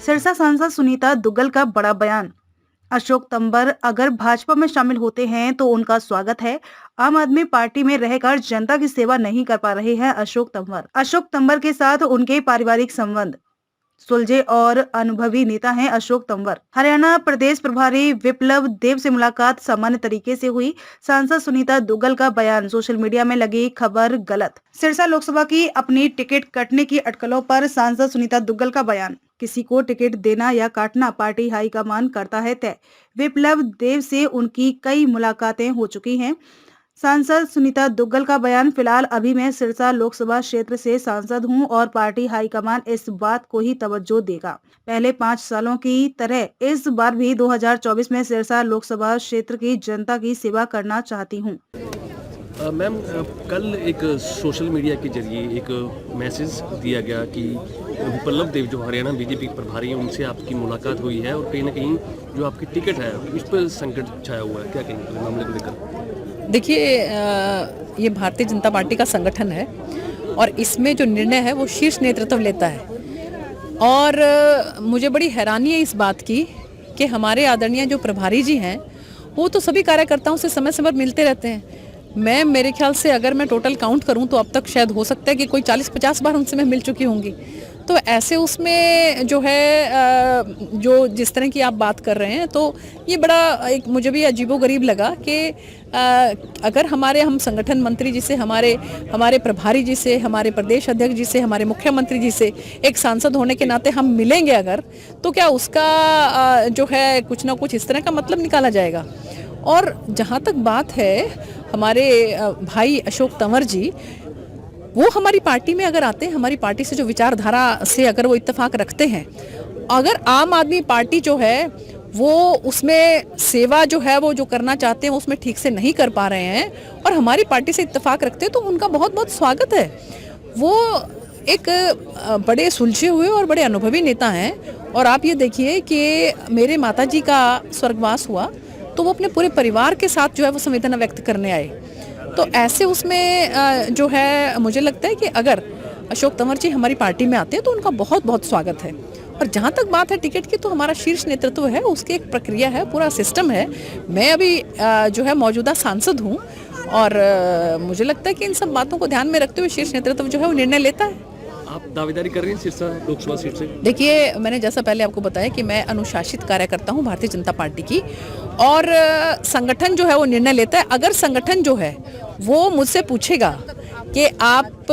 सिरसा सांसद सुनीता दुग्गल का बड़ा बयान। अशोक तंवर अगर भाजपा में शामिल होते हैं तो उनका स्वागत है। आम आदमी पार्टी में रहकर जनता की सेवा नहीं कर पा रहे हैं अशोक तंवर के साथ उनके पारिवारिक संबंध सुलझे और अनुभवी नेता हैं अशोक तंवर। हरियाणा प्रदेश प्रभारी विप्लव देव से मुलाकात सामान्य तरीके से हुई। सांसद सुनीता दुग्गल का बयान, सोशल मीडिया में लगी खबर गलत। सिरसा लोकसभा की अपनी टिकट कटने की अटकलों पर सांसद सुनीता दुग्गल का बयान। किसी को टिकट देना या काटना पार्टी हाईकमान करता है तय। विप्लव देव से उनकी कई मुलाकातें हो चुकी हैं। सांसद सुनीता दुग्गल का बयान, फिलहाल अभी मैं सिरसा लोकसभा क्षेत्र से सांसद हूं और पार्टी हाईकमान इस बात को ही तवज्जो देगा। पहले 5 सालों की तरह इस बार भी 2024 में सिरसा लोकसभा क्षेत्र की जनता की सेवा करना चाहती हूं। मैम, कल एक सोशल मीडिया के जरिए एक मैसेज दिया गया कि विप्लव देव जो हरियाणा बीजेपी के प्रभारी हैं उनसे आपकी मुलाकात हुई है और कहीं ना कहीं जो आपकी टिकट है उस पर संकट छाया हुआ है। क्या कहेंगे मामले को लेकर? देखिए, ये भारतीय जनता पार्टी का संगठन है और इसमें जो निर्णय है वो शीर्ष नेतृत्व लेता है। और मुझे बड़ी हैरानी है इस बात की कि हमारे आदरणीय जो प्रभारी जी हैं वो तो सभी कार्यकर्ताओं से समय समय पर मिलते रहते हैं। मेरे ख्याल से अगर मैं टोटल काउंट करूं तो अब तक शायद हो सकता है कि कोई 40-50 बार उनसे मैं मिल चुकी होंगी। तो ऐसे उसमें जो है जो जिस तरह की आप बात कर रहे हैं तो ये बड़ा एक मुझे भी अजीबोगरीब लगा कि अगर हम संगठन मंत्री जी से, हमारे प्रभारी जी से, हमारे प्रदेश अध्यक्ष जी से, हमारे मुख्यमंत्री जी से एक सांसद होने के नाते हम मिलेंगे अगर, तो क्या उसका जो है कुछ ना कुछ इस तरह का मतलब निकाला जाएगा। और जहाँ तक बात है हमारे भाई अशोक तंवर जी, वो हमारी पार्टी में अगर आते हैं, हमारी पार्टी से जो विचारधारा से अगर वो इत्तेफाक रखते हैं, अगर आम आदमी पार्टी जो है वो उसमें सेवा जो है वो जो करना चाहते हैं उसमें ठीक से नहीं कर पा रहे हैं और हमारी पार्टी से इत्तेफाक रखते हैं तो उनका बहुत बहुत स्वागत है। वो एक बड़े सुलझे हुए और बड़े अनुभवी नेता हैं। और आप ये देखिए कि मेरे माताजी का स्वर्गवास हुआ तो वो अपने पूरे परिवार के साथ जो है वो संवेदना व्यक्त करने आए। तो ऐसे उसमें जो है मुझे लगता है कि अगर अशोक तंवर जी हमारी पार्टी में आते हैं तो उनका बहुत बहुत स्वागत है। और जहाँ तक बात है टिकट की, तो हमारा शीर्ष नेतृत्व है, उसकी एक प्रक्रिया है, पूरा सिस्टम है। मैं अभी जो है मौजूदा सांसद हूँ और मुझे लगता है कि इन सब बातों को ध्यान में रखते हुए शीर्ष नेतृत्व जो है वो निर्णय लेता है। आप दावेदारी कर रही हैं सिरसा लोकसभा सीट से? देखिए, मैंने जैसा पहले आपको बताया कि मैं अनुशासित कार्यकर्ता हूं भारतीय जनता पार्टी की और संगठन जो है वो निर्णय लेता है। अगर संगठन जो है वो मुझसे पूछेगा कि आप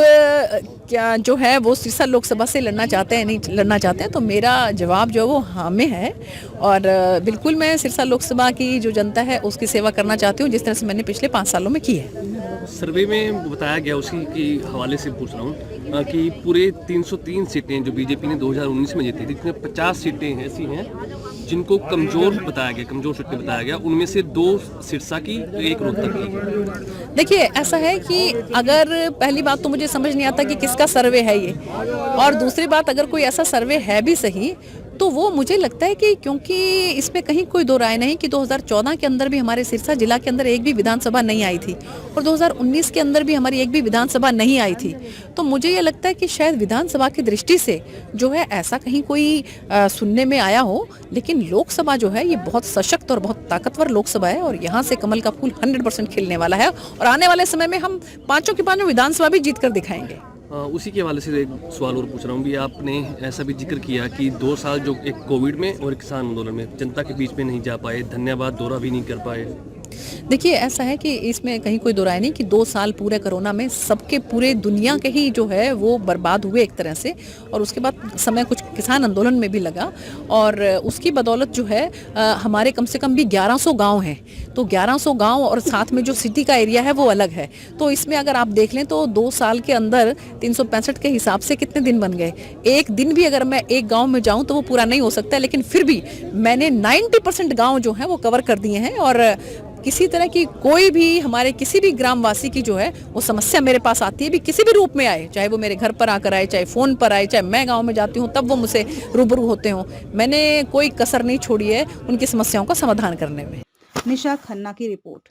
क्या जो है वो सिरसा लोकसभा से लड़ना चाहते हैं, नहीं लड़ना चाहते हैं, तो मेरा जवाब जो है वो हाँ में है। और बिल्कुल मैं सिरसा लोकसभा की जो जनता है उसकी सेवा करना चाहती हूँ जिस तरह से मैंने पिछले 5 सालों में की है। सर्वे में बताया गया, उसी के हवाले से पूछ रहा हूँ कि पूरे 303 सीटें जो बीजेपी ने 2019 में जीती थी, इसमें 50 सीटें ऐसी हैं जिनको कमजोर बताया गया, कमजोर सीटें बताया गया। उनमें से 2 सिरसा की, 1 रोहतक की। देखिए, ऐसा है कि अगर पहली बात तो मुझे समझ नहीं आता कि किसका सर्वे है ये, और दूसरी बात अगर कोई ऐसा सर्वे है भी सही तो वो मुझे लगता है कि क्योंकि इसमें कहीं कोई दो राय नहीं कि 2014 के अंदर भी हमारे सिरसा जिला के अंदर एक भी विधानसभा नहीं आई थी और 2019 के अंदर भी हमारी एक भी विधानसभा नहीं आई थी। तो मुझे ये लगता है कि शायद विधानसभा की दृष्टि से जो है ऐसा कहीं कोई सुनने में आया हो, लेकिन लोकसभा जो है ये बहुत सशक्त और बहुत ताकतवर लोकसभा है और यहाँ से कमल का फूल 100% खिलने वाला है और आने वाले समय में हम 5 की 5 विधानसभा भी जीत कर दिखाएंगे। उसी के हवाले से एक सवाल और पूछ रहा हूँ भी, आपने ऐसा भी जिक्र किया कि 2 साल जो एक कोविड में और किसान आंदोलन में जनता के बीच में नहीं जा पाए, धन्यवाद दौरा भी नहीं कर पाए। देखिए, ऐसा है कि इसमें कहीं कोई दो राय नहीं कि 2 साल पूरे कोरोना में सबके पूरे दुनिया के ही जो है वो बर्बाद हुए एक तरह से, और उसके बाद समय कुछ किसान आंदोलन में भी लगा और उसकी बदौलत जो है हमारे कम से कम भी 1100 गांव हैं। तो 1100 गांव और साथ में जो सिटी का एरिया है वो अलग है। तो इसमें अगर आप देख लें तो 2 साल के अंदर 365 के हिसाब से कितने दिन बन गए। एक दिन भी अगर मैं एक गाँव में जाऊँ तो वो पूरा नहीं हो सकता, लेकिन फिर भी मैंने 90% गाँव जो है वो कवर कर दिए हैं और किसी तरह की कोई भी हमारे किसी भी ग्रामवासी की जो है वो समस्या मेरे पास आती है भी किसी भी रूप में आए, चाहे वो मेरे घर पर आकर आए, चाहे फ़ोन पर आए, चाहे मैं गांव में जाती हूं तब वो मुझसे रूबरू होते हों, मैंने कोई कसर नहीं छोड़ी है उनकी समस्याओं का समाधान करने में। निशा खन्ना की रिपोर्ट।